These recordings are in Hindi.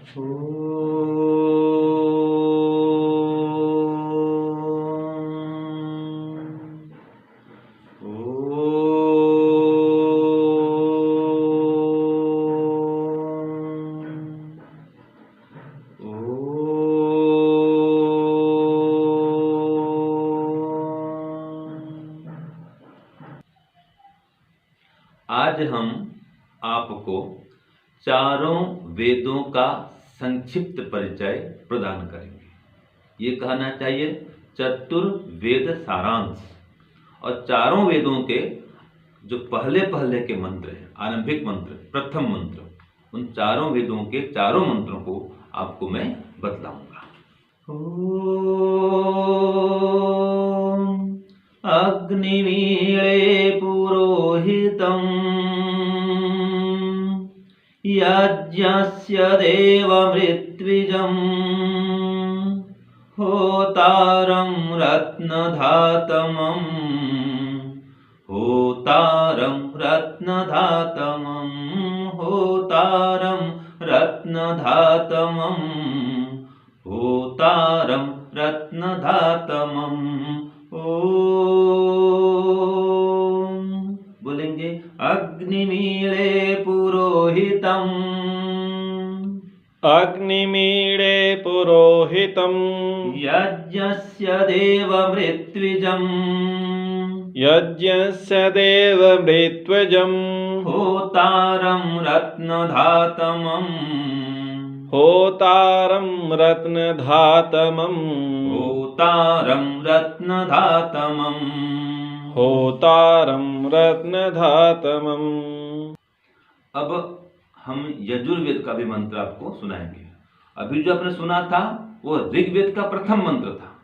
आज हम आपको चारों वेदों का संक्षिप्त परिचय प्रदान करेंगे। ये कहना चाहिए चतुर्वेद सारांश। और चारों वेदों के जो पहले पहले के मंत्र हैं, आरंभिक मंत्र, प्रथम मंत्र, उन चारों वेदों के चारों मंत्रों को आपको मैं बतलाऊंगा। ओम अग्निमीळे पुरोहितम् यज्ञस्य देवमृत्विजम् होतारं रत्नधातमम् होतारं रत्नधातमम् होतारं रत्नधातमम् होतारं रत्नधातमम्। ओम बोलेंगे अग्निमीळे पुरोहितम् अग्निमीळे पुरोहितम् यज्ञस्य देवमृत्विजम् यज्ञस्य देवमृत्विजम् होतारं रत्नधातमम् होतारं रत्नधातमम् होतारं रत्नधातमम् होतारं रत्नधातमम्। अब हम यजुर्वेद का भी मंत्र आपको सुनाएंगे। अभी जो आपने सुना था वो ऋग्वेद का प्रथम मंत्र था।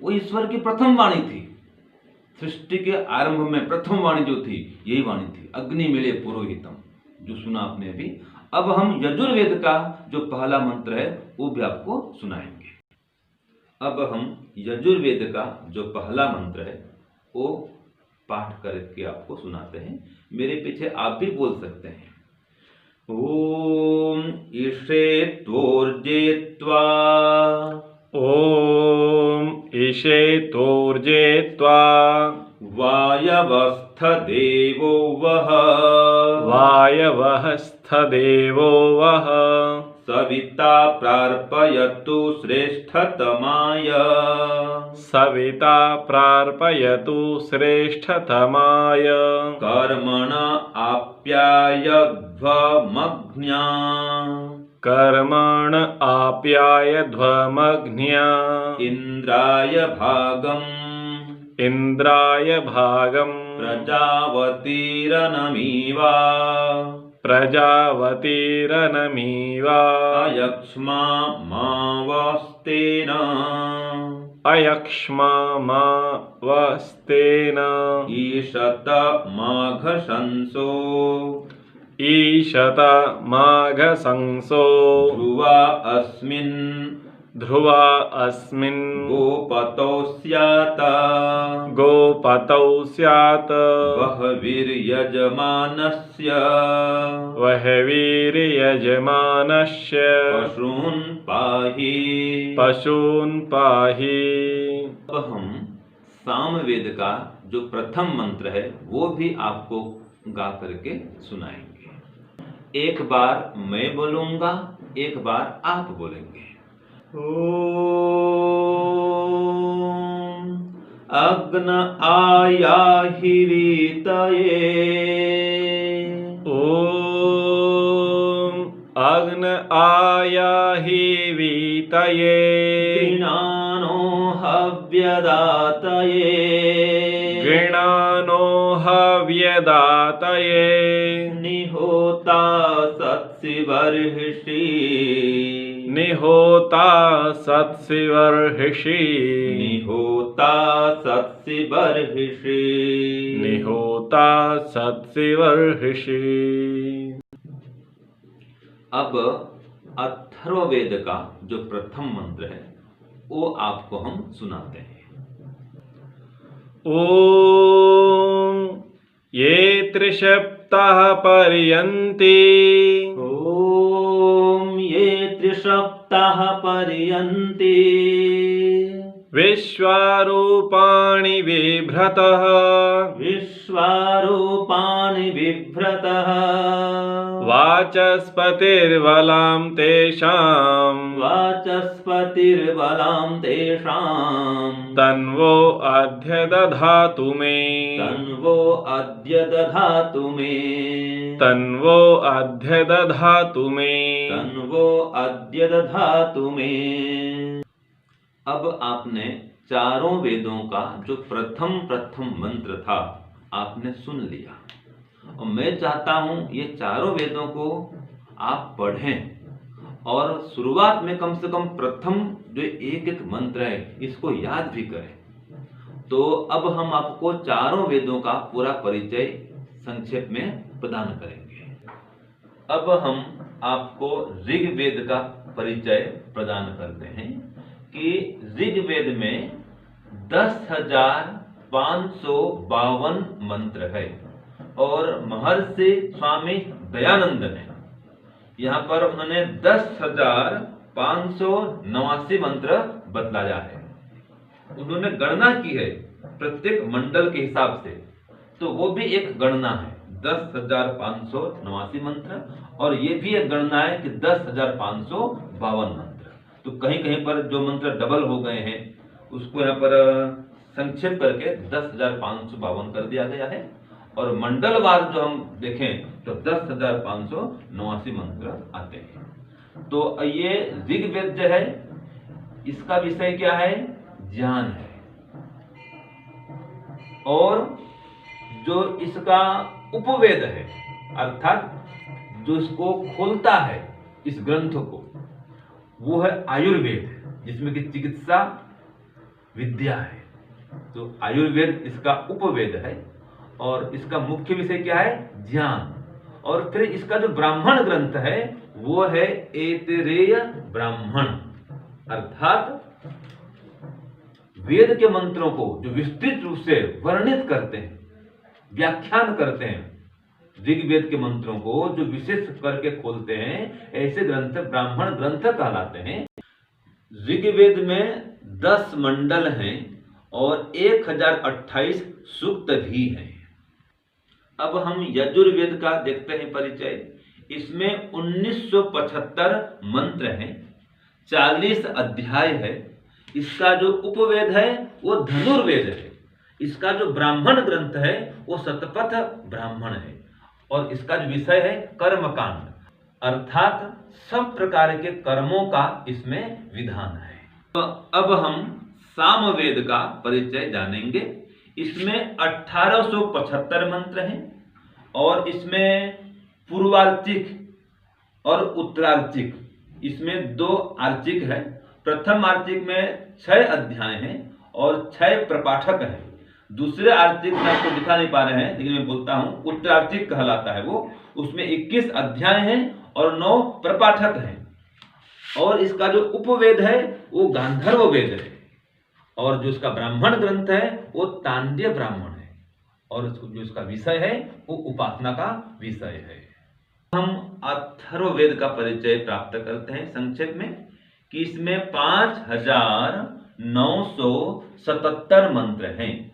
वो ईश्वर की प्रथम वाणी थी। सृष्टि के आरंभ में प्रथम वाणी जो थी यही वाणी थी, अग्निमीळे पुरोहितम, जो सुना आपने अभी। अब हम यजुर्वेद का जो पहला मंत्र है वो भी आपको सुनाएंगे। अब हम यजुर्वेद का जो पहला मंत्र है वो पाठ करके आपको सुनाते हैं। मेरे पीछे आप भी बोल सकते हैं। ओम ईशेत्वोर्जे त्वा ओम ईशेत्वोर्जे त्वा वायवस्थ देवो वः वायवः देवो वः सविता प्रार्पयतु श्रेष्ठतमाय सविता प्रार्पयतु श्रेष्ठतमाय कर्मण आप्यायध्वमग्न्या कर्मण आप्यायध्वमग्न्या इन्द्राय भागम् प्रजावतीरनमीवा प्रजावतीरनमीवा अयक्ष्मामावस्तेन ईशत माघशंसो ईशत माघशंसो ध्रुवा अस्मिन् गोपतौ स्यात् वह्वीर्यजमानस्य पशून् पाहि। अब हम सामवेद का जो प्रथम मंत्र है वो भी आपको गा करके सुनाएंगे। एक बार मैं बोलूंगा, एक बार आप बोलेंगे। ओम अग्न आयाहि वीतये ओम अग्न आयाहि वीतये गृणानो हव्यदातये गृणानो हव्यदातये निहोता सत्सिवर्हिषि निहोता सत्सिवर्हिषि निहोता सत्सिवर्हिषि निहोता सत्सिवर्हिषि। अब अथर्ववेद का जो प्रथम मंत्र है वो आपको हम सुनाते हैं। ओम ये त्रिशप्तः पर्यन्ति ओम ये सप्ताह पर्यन्ति विश्वारूपाणि बिभ्रतः विश्वारूपाणि बिभ्रतः वाचस्पतिर्बलां तेषां वाचस्पतिर्बलां तेषां तन्वो अद्य दधातु मे तन्वो अद्य दधातु मे तन्वो अद्य दधातु मे। तन्वो अद्य दधातु मे। अब आपने चारों वेदों का जो प्रथम मंत्र था आपने सुन लिया, और मैं चाहता हूं ये चारों वेदों को आप पढ़ें और शुरुआत में कम से कम प्रथम जो एक एक मंत्र है इसको याद भी करें। तो अब हम आपको चारों वेदों का पूरा परिचय संक्षेप में प्रदान करेंगे। अब हम आपको ऋग्वेद का परिचय प्रदान करते हैं कि ऋग्वेद में 10,552 मंत्र है और महर्षि स्वामी दयानंद ने यहाँ पर उन्होंने 10,589 मंत्र बतलाया है। उन्होंने गणना की है प्रत्येक मंडल के हिसाब से, तो वो भी एक गणना है 10,589 मंत्र, और ये भी एक गणना है कि 10,552 मंत्र। तो कहीं कहीं पर जो मंत्र डबल हो गए हैं उसको यहाँ पर संक्षेप करके 10,552 कर दिया गया है, और मंडलवार जो हम देखें तो 10,589 मंत्र आते हैं। तो ये ऋग्वेद जो है इसका विषय क्या है? ज्ञान है। और जो इसका उपवेद है अर्थात जो इसको खोलता है इस ग्रंथ को, वो है आयुर्वेद, जिसमें कि चिकित्सा विद्या है। तो आयुर्वेद इसका उपवेद है, और इसका मुख्य विषय क्या है? ज्ञान। और फिर इसका जो ब्राह्मण ग्रंथ है वो है ऐतरेय ब्राह्मण, अर्थात वेद के मंत्रों को जो विस्तृत रूप से वर्णित करते हैं, व्याख्यान करते हैं, ऋग्वेद के मंत्रों को जो विशेष करके खोलते हैं, ऐसे ग्रंथ ब्राह्मण ग्रंथ कहलाते हैं। ऋग्वेद में 10 मंडल हैं और 1028 सूक्त भी हैं। अब हम यजुर्वेद का देखते हैं परिचय। इसमें 1975 मंत्र हैं, 40 अध्याय है। इसका जो उपवेद है वो धनुर्वेद है। इसका जो ब्राह्मण ग्रंथ है वो शतपथ ब्राह्मण है, और इसका जो विषय है कर्मकांड, अर्थात सब प्रकार के कर्मों का इसमें विधान है। तो अब हम सामवेद का परिचय जानेंगे। इसमें 1875 मंत्र हैं, और इसमें पूर्वार्चिक और उत्तरार्चिक, इसमें 2 आर्चिक है। प्रथम आर्चिक में 6 अध्याय हैं और 6 प्रपाठक हैं। दूसरे आर्चिक में आपको दिखा नहीं पा रहे हैं, लेकिन मैं बोलता हूं उत्तरार्चिक कहलाता है वो। उसमें 21 अध्याय हैं और 9 प्रपाठक हैं। और इसका जो उपवेद है वो गांधर्व वेद है, और जो इसका ब्राह्मण ग्रंथ है वो तांड्य ब्राह्मण है, और जो इसका विषय है वो उपासना का विषय है। हम अथर्ववेद का परिचय प्राप्त करते हैं संक्षेप में कि इसमें 5,977 मंत्र हैं,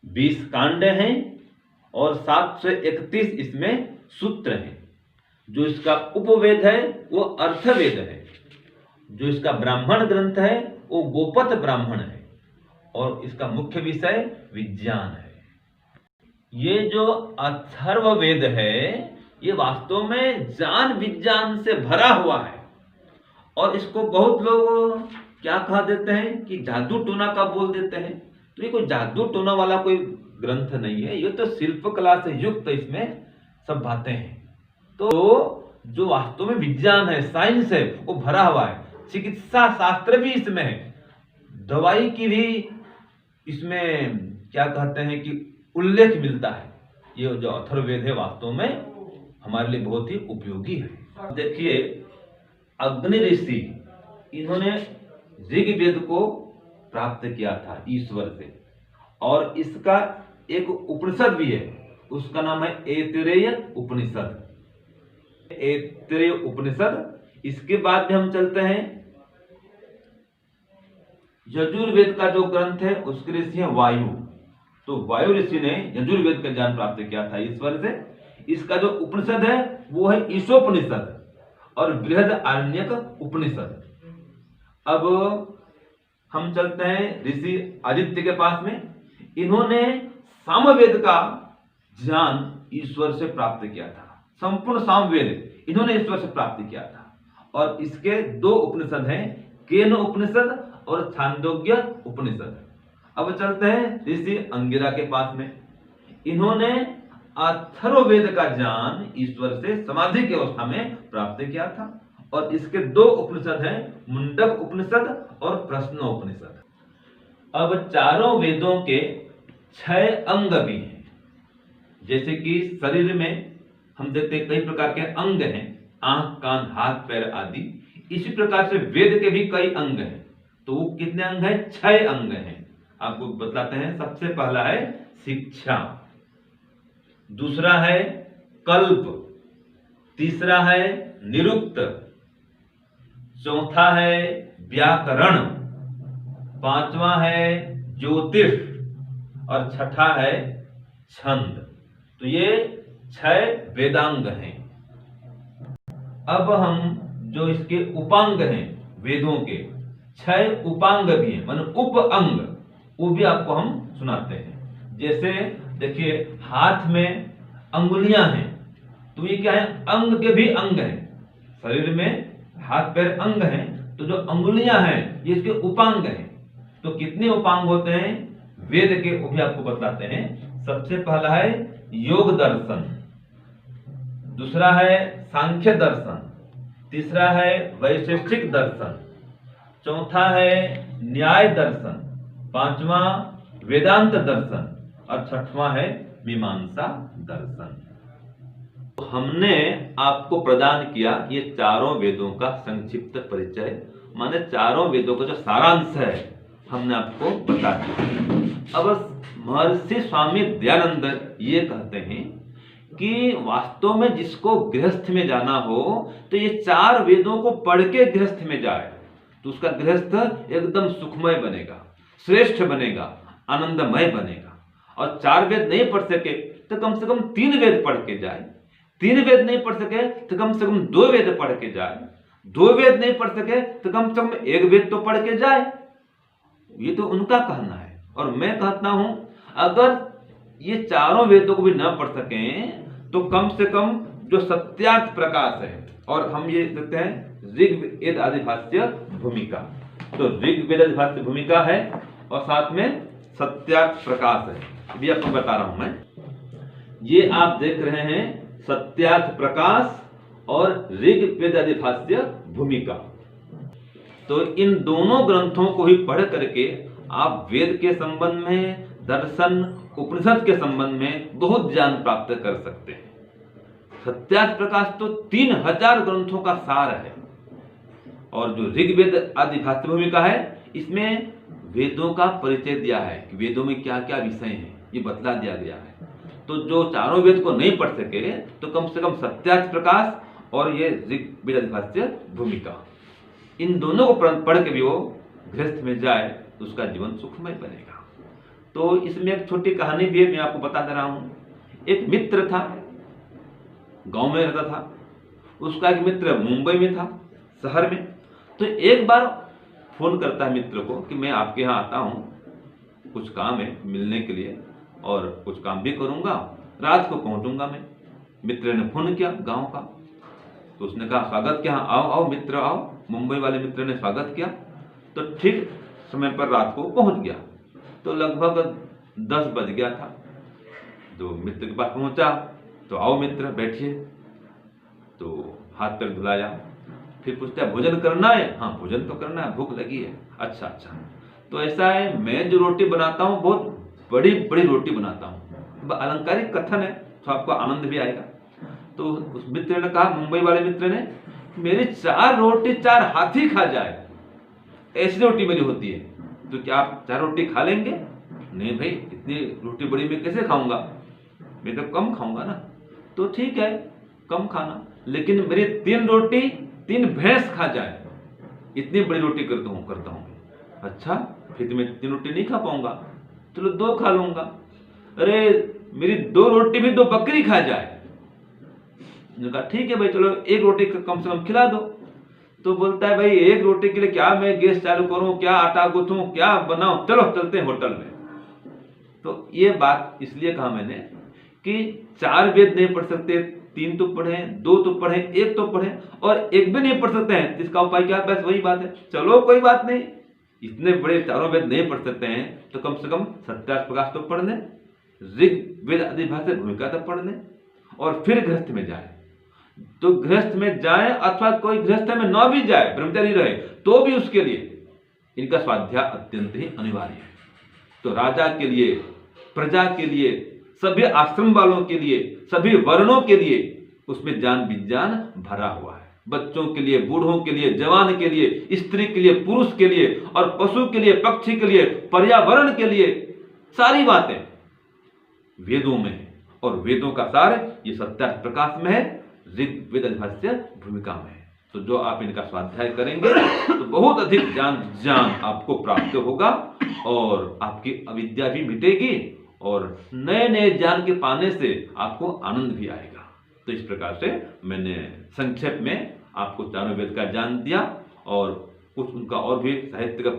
20 कांड हैं और 731 इसमें सूत्र हैं। जो इसका उपवेद है वो अर्थवेद है। जो इसका ब्राह्मण ग्रंथ है वो गोपथ ब्राह्मण है, और इसका मुख्य विषय विज्ञान है। ये जो अथर्ववेद है ये वास्तव में ज्ञान विज्ञान से भरा हुआ है, और इसको बहुत लोग क्या कहा देते हैं कि जादू टोना का बोल देते हैं। तो ये कोई जादू टोना वाला कोई ग्रंथ नहीं है, ये तो शिल्पकला से युक्त इसमें सब बातें हैं। तो जो वास्तव में विज्ञान है, साइंस है, वो भरा हुआ है। चिकित्सा शास्त्र भी इसमें है, दवाई की भी इसमें क्या कहते हैं कि उल्लेख मिलता है। ये जो अथर्ववेद है वास्तव में हमारे लिए बहुत ही उपयोगी है। देखिए अग्नि ऋषि इन्होंने ऋग्वेद को प्राप्त किया था ईश्वर से, और इसका एक उपनिषद भी है, उसका नाम है ऐतरेय उपनिषद। ऐतरेय उपनिषद इसके बाद में हम चलते हैं यजुर्वेद का जो ग्रंथ है उसके ऋषि है वायु। तो वायु ऋषि ने यजुर्वेद का ज्ञान प्राप्त किया था ईश्वर से। इसका जो उपनिषद है वो है ईशोपनिषद और बृहदारण्यक उपनिषद। अब हम चलते हैं ऋषि आदित्य के पास में। इन्होंने सामवेद का ज्ञान ईश्वर से प्राप्त किया था। संपूर्ण सामवेद इन्होंने ईश्वर से प्राप्त किया था। और इसके दो उपनिषद हैं, केन उपनिषद और छांदोग्य उपनिषद। अब चलते हैं ऋषि अंगिरा के पास में। इन्होंने अथर्ववेद का ज्ञान ईश्वर से समाधि की अवस्था में प्राप्त किया था। और इसके दो उपनिषद हैं, मुंडक उपनिषद और प्रश्नोपनिषद। अब चारों वेदों के 6 अंग भी हैं। जैसे कि शरीर में हम देखते हैं कई प्रकार के अंग हैं, आंख, कान, हाथ, पैर आदि। इसी प्रकार से वेद के भी कई अंग हैं। तो वो कितने अंग हैं? 6 अंग हैं। आपको बतलाते हैं। सबसे पहला है शिक्षा, दूसरा है कल्प, तीसरा है निरुक्त, चौथा है व्याकरण, पांचवा है ज्योतिष और छठा है छंद। तो ये 6 वेदांग हैं। अब हम जो इसके उपांग हैं वेदों के 6 उपांग भी हैं, मतलब उप अंग, वो भी आपको हम सुनाते हैं। जैसे देखिए हाथ में अंगुलियां हैं, तो ये क्या है? अंग के भी अंग हैं। शरीर में हाथ पैर अंग हैं, तो जो अंगुलियां हैं ये इसके उपांग हैं। तो कितने उपांग होते हैं वेद के, वो भी आपको बतलाते हैं। सबसे पहला है योग दर्शन, दूसरा है सांख्य दर्शन, तीसरा है वैशेषिक दर्शन, चौथा है न्याय दर्शन, पांचवा वेदांत दर्शन और छठवां है मीमांसा दर्शन। तो हमने आपको प्रदान किया ये चारों वेदों का संक्षिप्त परिचय, माने चारों वेदों का जो सारांश है हमने आपको बता दिया। अब महर्षि स्वामी दयानंद ये कहते हैं कि वास्तव में जिसको गृहस्थ में जाना हो तो ये 4 वेदों को पढ़ के गृहस्थ में जाए तो उसका गृहस्थ एकदम सुखमय बनेगा, श्रेष्ठ बनेगा, आनंदमय बनेगा। और 4 वेद नहीं पढ़ सके तो कम से कम 3 वेद पढ़ के जाए, 3 वेद नहीं पढ़ सके तो कम से कम 2 वेद पढ़ के जाए, 2 वेद नहीं पढ़ सके तो कम से कम 1 वेद तो पढ़ के जाए। ये तो उनका कहना है। और मैं कहता हूं अगर ये चारों वेदों को भी न पढ़ सकें तो कम से कम जो सत्यार्थ प्रकाश है, और हम ये देखते हैं ऋग्वेद आदिभाष्य भूमिका, तो ऋग्वेद आदिभाष्य भूमिका है और साथ में सत्यार्थ प्रकाश है, अभी आपको बता रहा हूं मैं। ये आप देख रहे हैं सत्यार्थ प्रकाश और ऋग्वेद आदिभाष्य भूमिका। तो इन दोनों ग्रंथों को ही पढ़ करके आप वेद के संबंध में, दर्शन, उपनिषद के संबंध में बहुत ज्ञान प्राप्त कर सकते हैं। सत्यार्थ प्रकाश तो 3000 ग्रंथों का सार है। और जो ऋग्वेद आदिभाष्य भूमिका है इसमें वेदों का परिचय दिया है कि वेदों में क्या क्या विषय हैं, ये बतला दिया गया है। तो जो चारों वेद को नहीं पढ़ सके तो कम से कम सत्यार्थ प्रकाश और ये ऋग्वेद आदिभाष्य भूमिका, इन दोनों को पढ़ के भी वो गृहस्थ में जाए तो उसका जीवन सुखमय बनेगा। तो इसमें एक छोटी कहानी भी है, मैं आपको बता दे रहा हूं। एक मित्र था, गांव में रहता था, उसका एक मित्र मुंबई में था, शहर में। तो एक बार फोन करता है मित्र को कि मैं आपके यहाँ आता हूँ, कुछ काम है मिलने के लिए और कुछ काम भी करूंगा, रात को पहुंचूंगा मैं। मित्र ने फोन किया गांव का, तो उसने कहा स्वागत किया, आओ आओ मित्र आओ। मुंबई वाले मित्र ने स्वागत किया, तो ठीक समय पर रात को पहुंच गया। तो लगभग 10 बज गया था। तो मित्र के पास पहुंचा, तो आओ मित्र बैठिए। तो हाथ पैर धुलाया, फिर पूछता है भोजन करना है? हाँ भोजन तो करना है, भूख लगी है। अच्छा अच्छा, तो ऐसा है मैं जो रोटी बनाता हूँ बहुत बड़ी बड़ी रोटी बनाता हूँ। अलंकारिक कथन है तो आपको आनंद भी आएगा। तो उस मित्र ने कहा, मुंबई वाले मित्र ने, मेरी 4 रोटी 4 हाथी खा जाए ऐसी रोटी मेरी होती है, तो क्या आप 4 रोटी खा लेंगे? नहीं भाई, इतनी रोटी बड़ी मैं कैसे खाऊंगा, मैं तो कम खाऊंगा ना। तो ठीक है कम खाना, लेकिन मेरी 3 रोटी 3 भैंस खा जाए, इतनी बड़ी रोटी करता हूँ। अच्छा, फिर तो मैं 3 रोटी नहीं खा पाऊंगा, चलो 2 खा लूंगा। अरे मेरी 2 रोटी भी 2 बकरी खा जाए। मैंने कहा ठीक है भाई, चलो 1 रोटी कम से कम खिला दो। तो बोलता है भाई 1 रोटी के लिए क्या मैं गैस चालू करूं, क्या आटा गूंथूं, क्या बनाऊं, चलो चलते हैं होटल में। तो ये बात इसलिए कहा मैंने कि 4 वेद नहीं पढ़ सकते, 3 तो पढ़े, 2 तो पढ़े, 1 तो पढ़े और 1 भी नहीं पढ़ सकते हैं, इसका उपाय क्या? बस वही बात है, चलो कोई बात नहीं, इतने बड़े 4 वेद नहीं पढ़ सकते हैं तो कम से कम सत्यार्थ प्रकाश तो पढ़ लें, ऋग वेद आदि भाषा भूमिका तो पढ़ लें और फिर गृहस्थ में जाए। तो गृहस्थ में जाए अथवा कोई गृहस्थ में न भी जाए, ब्रह्मचारी रहे, तो भी उसके लिए इनका स्वाध्याय अत्यंत ही अनिवार्य है। तो राजा के लिए, प्रजा के लिए, सभी आश्रम वालों के लिए, सभी वर्णों के लिए उसमें ज्ञान विज्ञान भरा हुआ है। बच्चों के लिए, बूढ़ों के लिए, जवान के लिए, स्त्री के लिए, पुरुष के लिए और पशु के लिए, पक्षी के लिए, पर्यावरण के लिए, सारी बातें वेदों में है। और वेदों का सार ये सत्यार्थ प्रकाश में है, ऋग वेद भाष्य भूमिका में है। तो जो आप इनका स्वाध्याय करेंगे तो बहुत अधिक ज्ञान आपको प्राप्त होगा और आपकी अविद्या भी मिटेगी और नए नए ज्ञान के पाने से आपको आनंद भी आएगा। तो इस प्रकार से मैंने संक्षेप में आपको 4 वेद का ज्ञान दिया और कुछ उनका और भी साहित्य का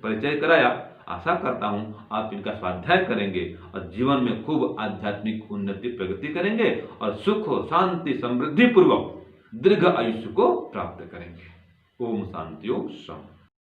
परिचय कराया। आशा करता हूं आप इनका स्वाध्याय करेंगे और जीवन में खूब आध्यात्मिक उन्नति प्रगति करेंगे और सुख शांति समृद्धि पूर्वक दीर्घ आयुष्य को प्राप्त करेंगे। ओम शांति ओम शांति।